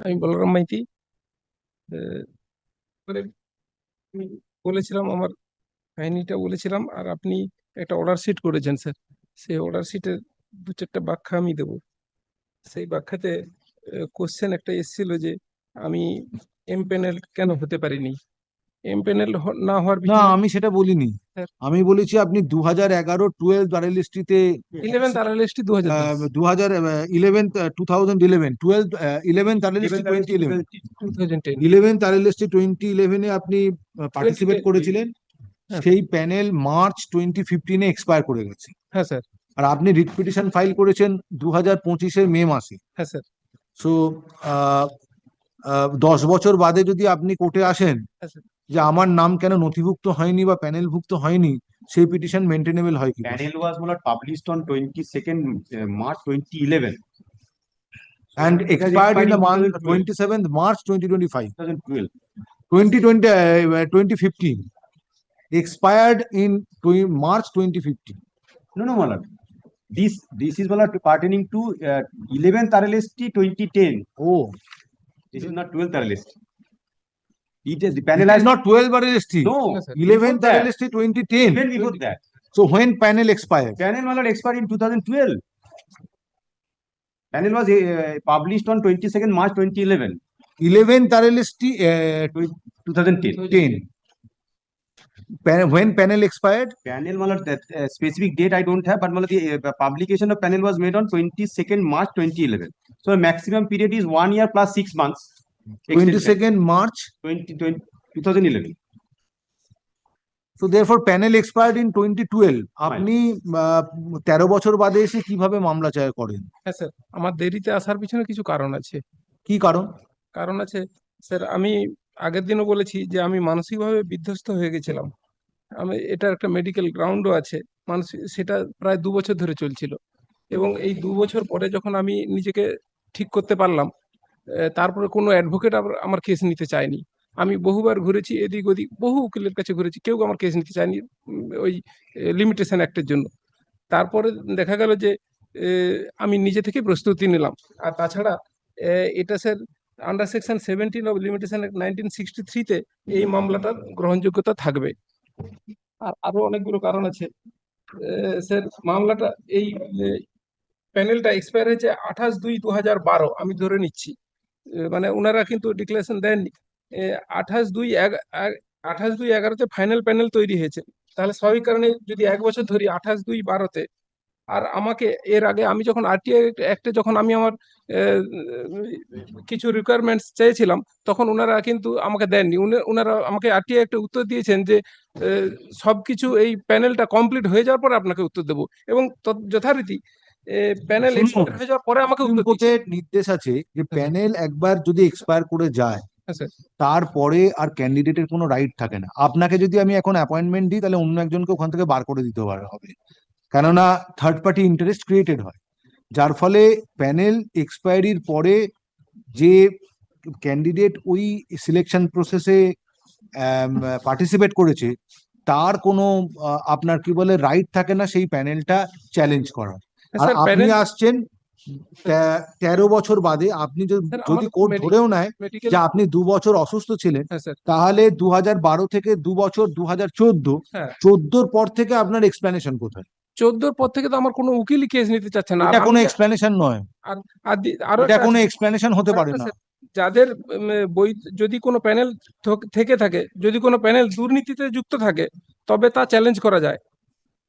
আমি বলরাম মাইতি। মানে আমি বলেছিলাম আমার কাহিনীটা বলেছিলাম, আর আপনি একটা অর্ডার শিট করেছেন স্যার। সেই অর্ডার শিটের দু চারটা ব্যাখ্যা আমি দেবো। সেই ব্যাখ্যাতে কোশ্চেন একটা এসেছিল যে আমি এমপ্যানেল কেন হতে পারিনি। এমপ্যানেল না হওয়ার না, পিছনে আমি সেটা বলিনি। স্যার আমি বলেছি আপনি 2011 12 RLST-তে 11th RLST 2010, 2011 2011 12 11th RLST 2011 2010, 11th RLST 2011 আপনি পার্টিসিপেট 2010। করেছিলেন। হ্যাঁ সেই প্যানেল মার্চ 2015 এক্সপায়ার করে গেছে। হ্যাঁ স্যার। আর আপনি রিট পিটিশন ফাইল করেছেন 2025 মে মাসে। হ্যাঁ স্যার। সো 10 বছর বাদে যদি আপনি কোর্টে আসেন হ্যাঁ স্যার। যে আমার নাম কেন নথিভুক্ত হয়নি বা প্যানেলভুক্ত হয়নি, সেই পিটিশন মেনটেনেবল হয় কি করে? Panel was published on 22nd March 2011. So And it has expired in the in month 2012. 27th March 2025. 2012. 2020 2015 expired in March 2015. No, no, Malak. This is Malak pertaining to 11th RLST 2010. Oh, This is not 12th RLST. It is the it panel is has not 12 RLST. no Yes, sir. 11th before that. RLST 2010. Even before that. So when panel expired? Panel Malak expired in 2012. Panel was published on 22nd March 2011. 11th RLST 2010. 10. When panel expired? Panel Malak, that specific date I don't have, but Malak, the publication of panel was made on 22nd March 2011. So the maximum period is 1 year plus 6 months. Extension. 22nd March. 2011. So therefore panel expired in 2012. আপনি 13 বছর বাদে এসে কিভাবে মামলা চায় করেন? হ্যাঁ sir, আমার দেরিতে আসার পিছনে কিছু কারণ আছে। কি কারণ? কারণ আছে স্যার, আমি আগের দিনও বলেছি যে আমি মানসিকভাবে বিধ্বস্ত হয়ে গেছিলাম। আমি এটার একটা মেডিকেল গ্রাউন্ডও আছে। মানসিক, সেটা প্রায় 2 বছর ধরে চলছিল, এবং এই 2 বছর পরে যখন আমি নিজেকে ঠিক করতে পারলাম, তারপরে কোনো অ্যাডভোকেট আমার কেস নিতে চায়নি। আমি বহুবার ঘুরেছি এদিক ওদিক, বহু উকিলের কাছে ঘুরেছি, কেউ আমার কেস নিতে চায়নি ওই লিমিটেশন অ্যাক্টের জন্য। তারপরে দেখা গেল যে আমি নিজে থেকে প্রস্তুতি নিলাম। আর তাছাড়া এটা sir under section 17 of limitation act 1963-তে এই মামলাটার গ্রহণযোগ্যতা থাকবে। আর আরো অনেকগুলো কারণ আছে স্যার। মামলাটা এই প্যানেলটা এক্সপায়ার হয়েছে 28/2/2012, আমি ধরে নিচ্ছি। মানে ওনারা কিন্তু ডিক্লারেশন দেননি। 28/2/11-তে ফাইনাল প্যানেল তৈরি হয়েছে। তাহলে স্বাভাবিক কারণে যদি 1 বছর ধরি 28/2/12-তে, আর আমাকে এর আগে আমি যখন আরটিআই অ্যাক্টে যখন আমি আমার কিছু রিকোয়ারমেন্টস চেয়েছিলাম, তখন ওনারা কিন্তু আমাকে দেননি। ওনারা আমাকে আরটিআই একটা উত্তর দিয়েছেন যে সবকিছু এই প্যানেলটা কমপ্লিট হয়ে যাওয়ার পরে আপনাকে উত্তর দেবো, এবং যথারীতি প্যানেল এক্সপায়ার হয়ে যাওয়ার পরে আমাকে উত্তর দিয়েছে। কোর্টের নির্দেশ আছে যে প্যানেল একবার যদি এক্সপায়ার করে যায়, হ্যাঁ স্যার। তারপরে আর ক্যান্ডিডেটের কোনো রাইট থাকে না। আপনাকে যদি আমি এখন অ্যাপয়েন্টমেন্ট দিই, তাহলে অন্য একজনকে ওখান থেকে বার করে দিতে হবে, কেননা থার্ড পার্টি ইন্টারেস্ট ক্রিয়েটেড হয়। যার ফলে প্যানেল এক্সপায়ারির পরে যে ক্যান্ডিডেট ওই সিলেকশন প্রসেসে পার্টিসিপেট করেছে, তার কোনো আপনার কি বলে রাইট থাকে না সেই প্যানেলটা চ্যালেঞ্জ করার। আর স্যার আপনি প্যানেল আসছেন 13 বছর বাদে। আপনি যদি কোর্ট ধরেও নেয় মেডিকেল। যে আপনি 2 বছর অসুস্থ ছিলেন, হ্যাঁ স্যার। তাহলে 2012 থেকে 2 বছর 2014, হ্যাঁ 14 পর থেকে আপনার এক্সপ্লেনেশন কোথায়? 14 পর থেকে তো আমার কোনো উকিলই কেস নিতে চাচ্ছে না। আর এটা কোনো আমি এক্সপ্লেনেশন নয়। আর আর আরো এটা একটা কোনো আছে এক্সপ্লেনেশন হতে পারে না। স্যার, যাদের বই, যদি কোনো প্যানেল থেকে থাকে, যদি কোনো প্যানেল দুর্নীতিতে যুক্ত থাকে, তবে তা চ্যালেঞ্জ করা যায়।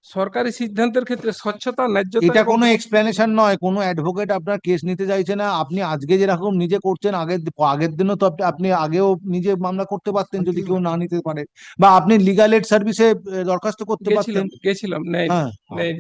সরকারি সিদ্ধান্তের ক্ষেত্রে স্বচ্ছতা, ন্যায্যতা এটা এবং কোনো এক্সপ্লেনেশন নয়। কোনো অ্যাডভোকেট আপনার কেস নিতে চাইছে না। আপনি আজকে যেরকম নিজে করছেন, আগের আগের দিনও তো আপনি আগেও নিজে মামলা করতে পারতেন যদি কেউ না নিতে পারে, বা আপনি লিগাল এড সার্ভিসে দরখাস্ত করতে পারতেন। গেছিলাম নেই হ্যাঁ, নেই।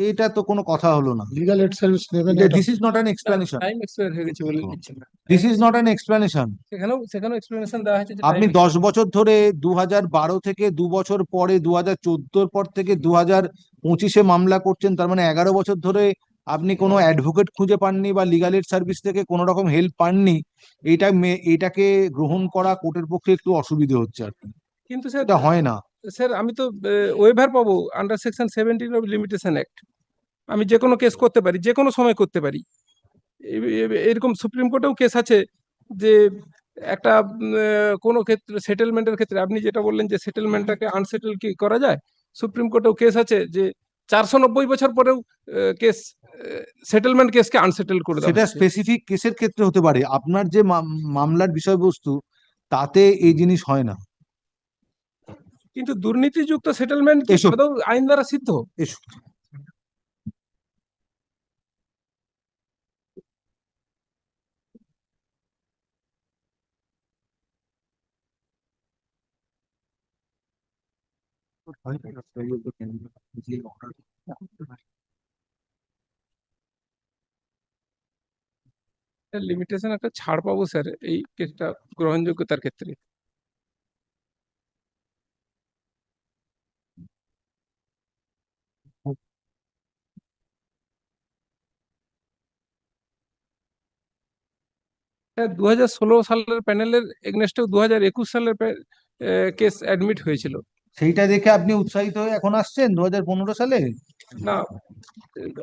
এটা তো কোনো কথা হলো না। লিগাল এড সার্ভিস নেবেন, this is not an explanation. Time expire হয়ে গেছে বলে দিচ্ছি না। This is not an explanation. সেখানেও এক্সপ্লেনেশন দেওয়া হয়েছে যে আপনি time 10 বছর ধরে 2012 থেকে 2 বছর পরে 2014 পর থেকে 2025 মামলা করছেন, তার মানে 11 বছর ধরে আপনি কোনো অ্যাডভোকেট খুঁজে পাননি বা লিগাল এড সার্ভিস থেকে কোনো রকম হেল্প পাননি। এটাকে গ্রহণ করা কোর্টের পক্ষে একটু অসুবিধে হচ্ছে আর কি। কিন্তু স্যার, এটা হয় না। স্যার আমি তো ওয়েভার পাবো under section 17 of limitation act. আমি যে কোনো কেস করতে পারি, যে কোনো সময় করতে পারি। এরকম সুপ্রিম কোর্টেও কেস আছে যে একটা কোনো ক্ষেত্রে সেটেলমেন্টের ক্ষেত্রে আপনি যেটা বললেন যে সেটেলমেন্টটাকে আনসেটেল কি করা যায়, সুপ্রিম কোর্টেও কেস আছে যে 490 বছর পরেও কেস সেটেলমেন্ট কেসকে আনসেটেল করে দেওয়া সেটা হচ্ছে। স্পেসিফিক কেসের ক্ষেত্রে হতে পারে, আপনার যে মামলার বিষয়বস্তু তাতে এই জিনিস হয় না। কিন্তু দুর্নীতিযুক্ত সেটেলমেন্ট কি এসব আদৌ আইন দ্বারা সিদ্ধ? এসব লিমিটেশন একটা ছাড় পাবো স্যার এই কেসটা গ্রহণযোগ্যতার ক্ষেত্রে? হ্যাঁ, 2016 সালের প্যানেলের এগনেস্টেও 2021 সালের কেস অ্যাডমিট হয়েছিল। সেইটা দেখে আপনি উৎসাহিত হয়ে এখন আসছেন 2015 সালে? না,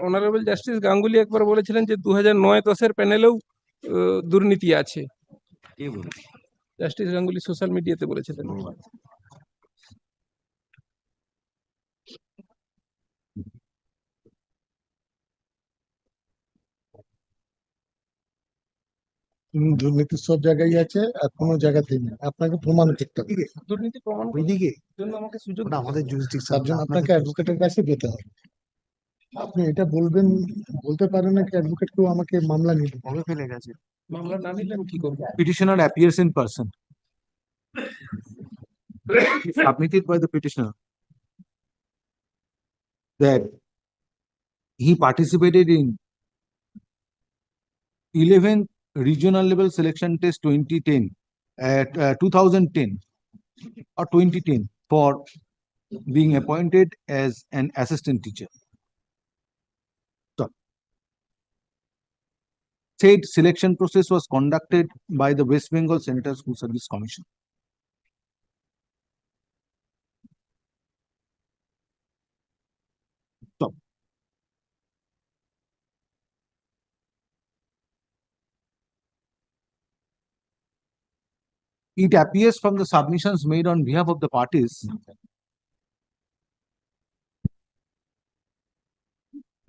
অনারেবল জাস্টিস গাঙ্গুলি একবার বলেছিলেন যে 2009-10 প্যানেলেও দুর্নীতি আছে। কে বলে? জাস্টিস গাঙ্গুলি সোশ্যাল মিডিয়াতে বলেছিলেন। দুর্নীতি সব জায়গায় আছে, আর কোনো জায়গাতেই নেই। আপনাকে প্রমাণ করতে হবে। দুর্নীতি প্রমাণ করার ওইদিকে জন্য আমাকে সুযোগ ওটা দিন। আমাদের জুরিসডিকশন, তার জন্য আপনাকে অ্যাডভোকেটের কাছে যেতে হবে। আপনি এটা বলবেন, বলতে পারেন না কি অ্যাডভোকেট কেউ আমাকে মামলা নিতে কবে ফেলে গেছে। মামলা না নিলে আমি কি করবো? Petitioner appears in person, submitted by the petitioner, that he participated in 11th regional level selection test 2010 at 2010 or 2010 for being appointed as an assistant teacher. So, said selection process was conducted by the West Bengal Central School Service Commission. So, it appears from the submissions made on behalf of the parties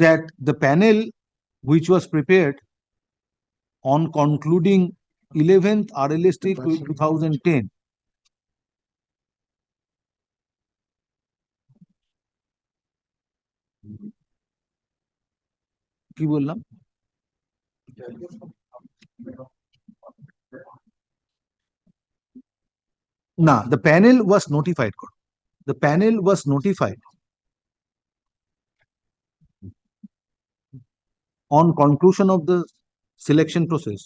that the panel which was prepared on concluding 11th RLST 2010 কি বললাম? না, the panel was notified. The panel was notified on conclusion of the selection process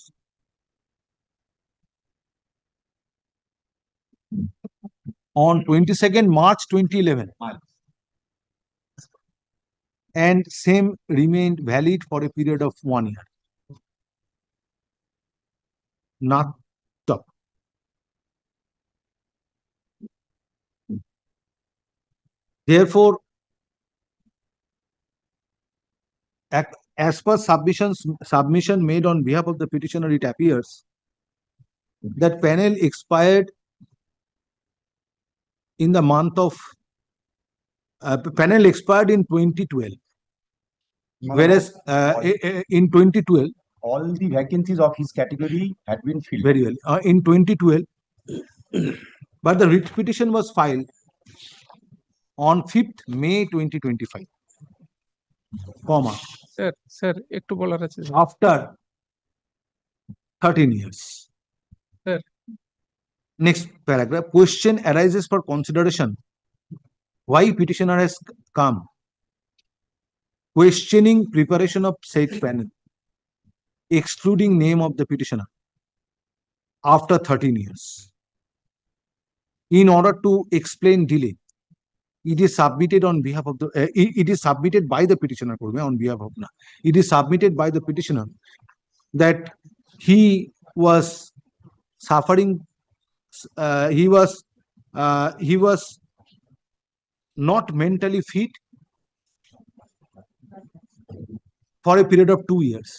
on 22nd March 2011, and same remained valid for a period of 1 year. Not stop. Therefore, as per submission made on behalf of the petitioner, it appears that panel expired in the month of panel expired in 2012, whereas in 2012, all the vacancies of his category had been filled. very well, in 2012, but the writ petition was filed on 5th May 2025, comma, sir একটু বলার আছে। after 13 years. Sir. Next paragraph, question arises for consideration why petitioner has come questioning preparation of said panel, excluding name of the petitioner after 13 years. In order to explain delay, it is submitted on behalf of the it is submitted by the petitioner on behalf of it is submitted by the petitioner that he was suffering, he was not mentally fit for a period of 2 years.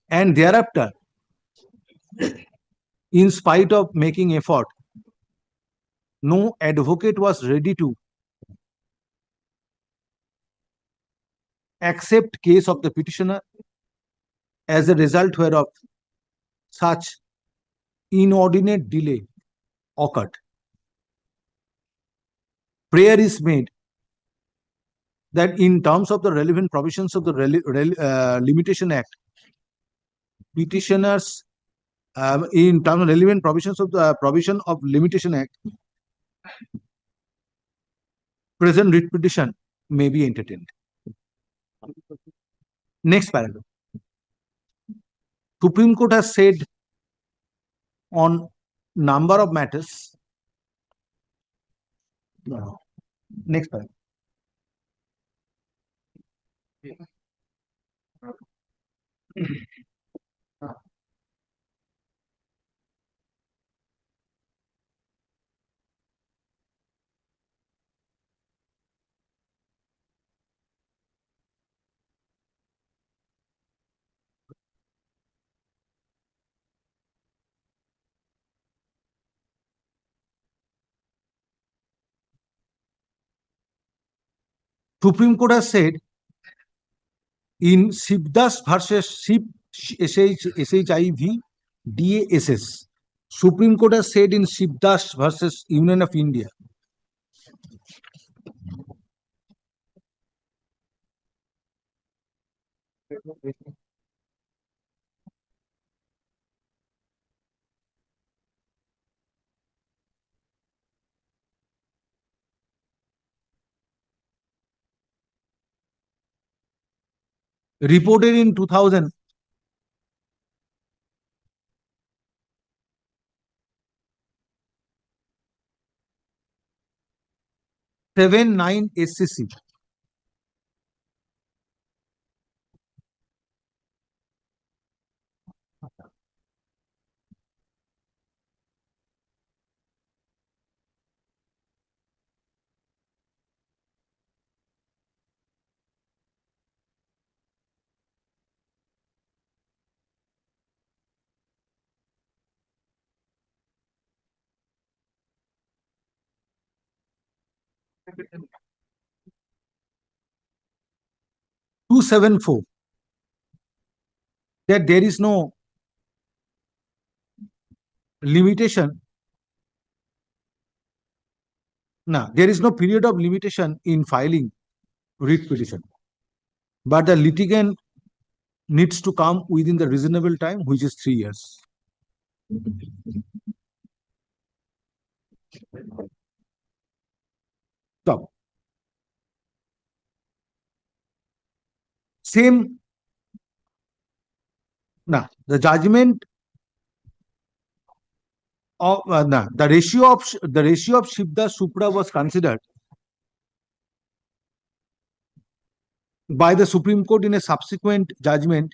And thereafter, in spite of making effort, no advocate was ready to accept case of the petitioner, as a result whereof such inordinate delay occurred. Prayer is made that in terms of the relevant provisions of the Limitation Act, petitioners, in terms of relevant provisions of the provision of Limitation Act, present writ petition may be entertained. Next paragraph. Supreme Court has said on number of matters. Next paragraph. Supreme Court has said in Shivdas versus SHIV DASS, Supreme Court has said in Shivdas versus Union of India, reported in 2000, '79 SCC. '274, that there is no limitation. No, there is no period of limitation in filing writ petition, but the litigant needs to come within the reasonable time, which is 3 years. Stop. Same. Now, the judgment of the ratio of Shivda Supra was considered by the Supreme Court in a subsequent judgment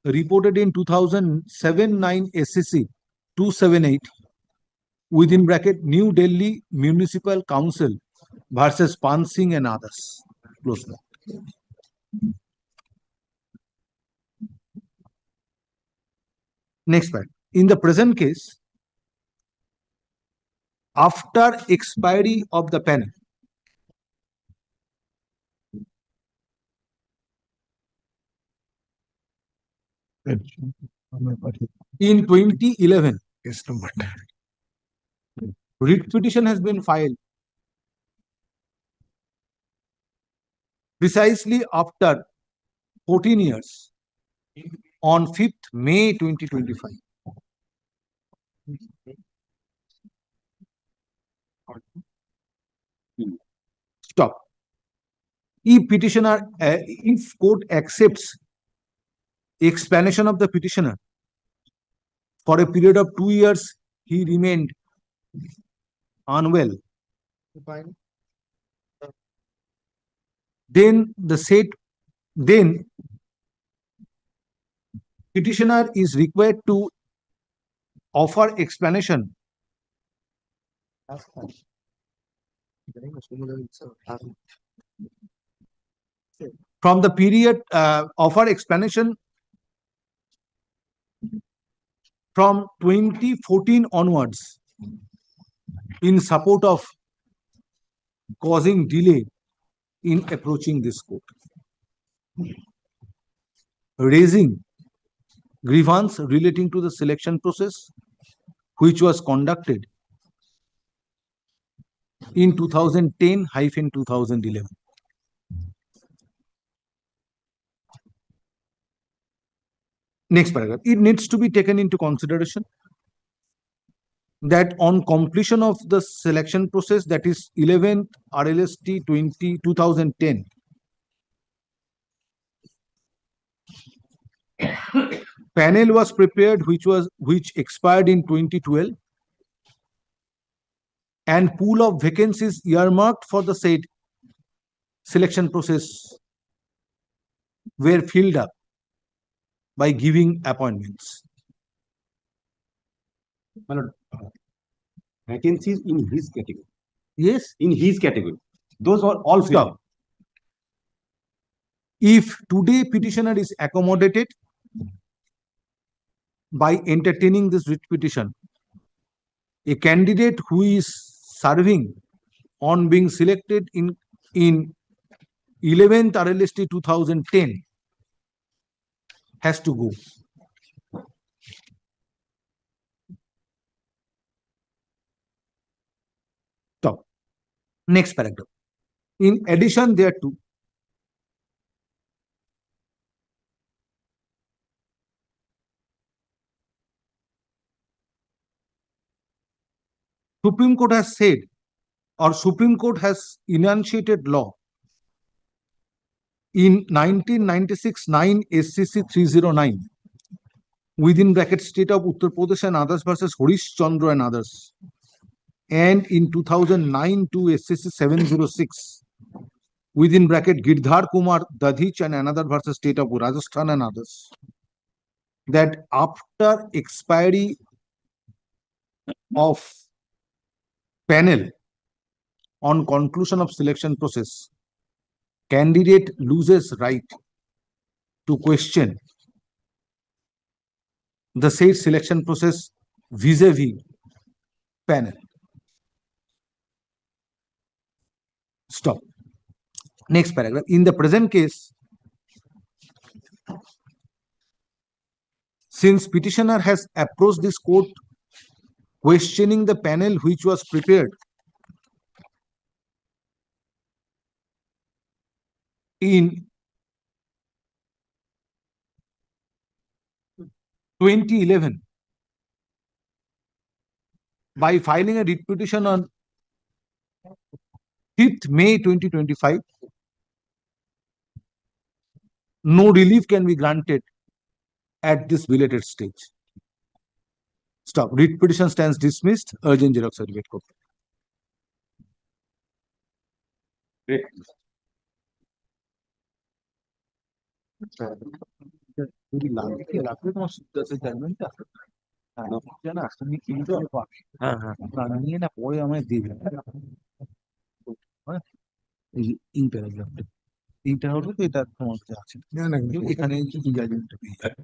reported in 2007-9 SCC 278 within bracket New Delhi Municipal Council versus Pan Singh and others. Close bracket. Next part. In the present case, after expiry of the panel, in 2011, writ petition has been filed precisely after 14 years on 5th May 2025. Stop. If court accepts explanation of the petitioner, for a period of 2 years, he remained unwell. Then petitioner is required to offer explanation from the period, offer explanation from 2014 onwards in support of causing delay in approaching this court, raising grievance relating to the selection process which was conducted in 2010-2011. Next paragraph. It needs to be taken into consideration that on completion of the selection process, that is 11th RLST 2010, panel was prepared which expired in 2012, and pool of vacancies earmarked for the said selection process were filled up by giving appointments. My lord, vacancies in his category. Yes. In his category. Those are all filled. Stop. If today petitioner is accommodated by entertaining this writ petition, a candidate who is serving on being selected in 11th RLST 2010 has to go. Stop. Next paragraph. In addition thereto, Supreme Court has said, or Supreme Court has enunciated law in 1996 9 SCC 309 within bracket State of Uttar Pradesh and others versus Harish Chandra and others, and in 2009 2 SCC 706 within bracket Girdhar Kumar Dadhich and another versus State of Rajasthan and others, that after expiry of panel on conclusion of selection process, candidate loses right to question the said selection process vis-a-vis panel. Stop. Next paragraph. In the present case, since petitioner has approached this court questioning the panel which was prepared in 2011 by filing a writ petition on 5th May 2025, no relief can be granted at this belated stage. Stop. Writ petition stands dismissed. Urgent Xerox certificate copy. Great. যদি লাগবে লাগবে তোমার আছে জানবেনটা জানা তুমি কিন্তু হ্যাঁ হ্যাঁ নিয়ে না পরে আমায় দিবে এই প্যারাগ্রাফটা এইটা হলো তো এটা তোমার কাছে আছে না না এখানে কি জাজমেন্টটা পেয়ে যাবে